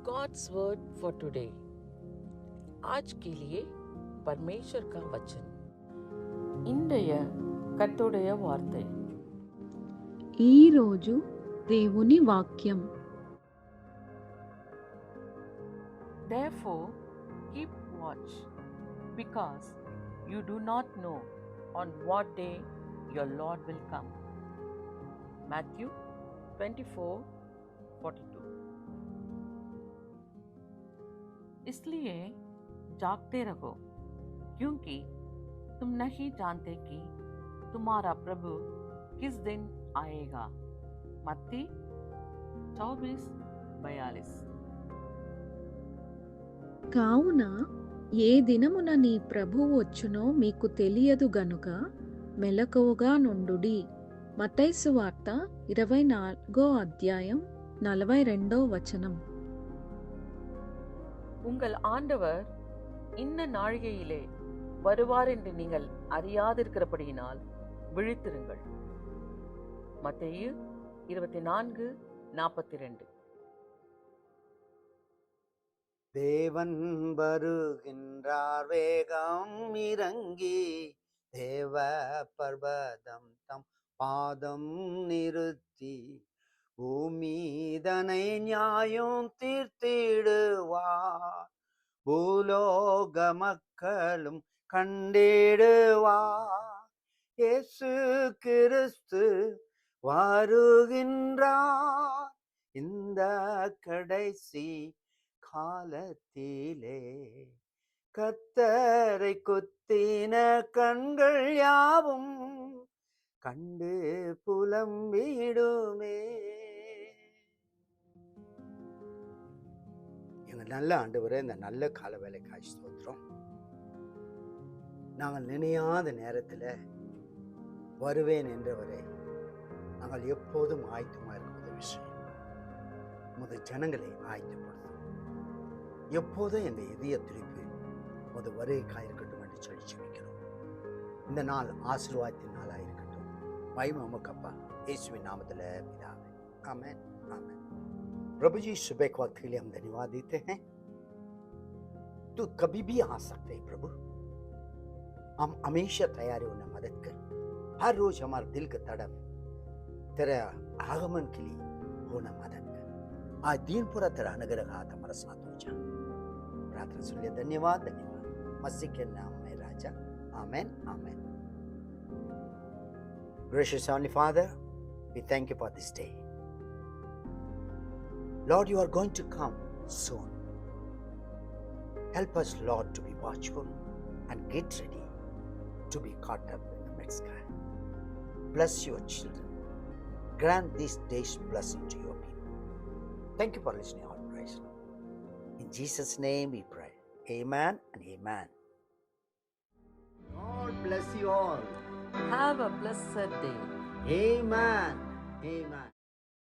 God's word for today. आज के लिए परमेश्वर का वचन। இன்றைய கர்த்தருடைய வார்த்தை. ఈరోజు దేవుని వాక్యం. Therefore keep watch, because you do not know on what day your Lord will come. Matthew 24:42. इसलिए जागते रहो, क्योंकि तुम नहीं जानते कि तुम्हारा प्रभु किस दिन आएगा। मत्ती 24:42. కావున ఏ దినమున నీ ప్రభువు వచ్చునో మీకు తెలియదు గనుక మెలకువగా నుండుడి. మత్తయి సువార్త 24వ అధ్యాయం 42వ వచనం. உங்கள் ஆண்டவர் இன்ன நாழிகையிலே வருவார் என்று நீங்கள் அறியாதிருக்கிறபடியினால் விழித்திருங்கள். மத்தேயு 24:42. தேவன் வருகின்றார் வேகம் இறங்கி, தேவ பர்வதம் தம் பாதம் நிறுத்தி, பூமிதனை நியாயம் தீர்த்திடுவார், பூலோக மக்களும் கண்டிடுவார். இயேசு கிறிஸ்து வருகின்றார் இந்த கடைசி காலத்திலே. கர்த்தரை குத்தின கண்கள் யாவும் கண்டு புலம்பிடுமே. எங்க நல்ல ஆண்டவரே, இந்த நல்ல கால வேலைக்காய் ஸ்தோத்திரம். நாங்கள் நினையாத நேரத்தில் வருவேன் என்றவரை நாங்கள் எப்போதும் ஆயத்தமாக இருக்க உதவி செய்யும். முதல் ஜனங்களை ஆயத்தப்படுத்தும். எப்போதும் எங்கள் இதய துடிப்பு முதல் வருகைக்காய் இருக்கட்டும் என்று சொல்லி ஜெபிக்கிறோம். இந்த நாள் ஆசீர்வாதத்தின் நாளாக இருக்கட்டும். மகிமை உமக்கு அப்பா, இயேசுவின் நாமத்தில் பிதாவே, ஆமென் ஆமென். प्रभु जी, सुबह के वक्त के लिए हम धन्यवाद देते हैं। तू कभी भी आ सकते है प्रभु। हम हमेशा तैयारी होने मदद कर। हर रोज हमारे दिल का तड़प तेरे आगमन के लिए होना मदद कर। आज दिन पूरा तेरा अनुग्रह हाथ हमारा साथ हो जा। प्रार्थना सुन लिया, धन्यवाद धन्यवाद। मसीह के नाम में राजा, आमेन आमेन। Gracious Heavenly Father, we thank you for this day. Lord, you are going to come soon. Help us, Lord, to be watchful and get ready to be caught up in the mid-sky. Bless your children. Grant this day's blessing to your people. Thank you for listening, all praise. In Jesus' name we pray. Amen and amen. God bless you all. Have a blessed day. Amen. Amen.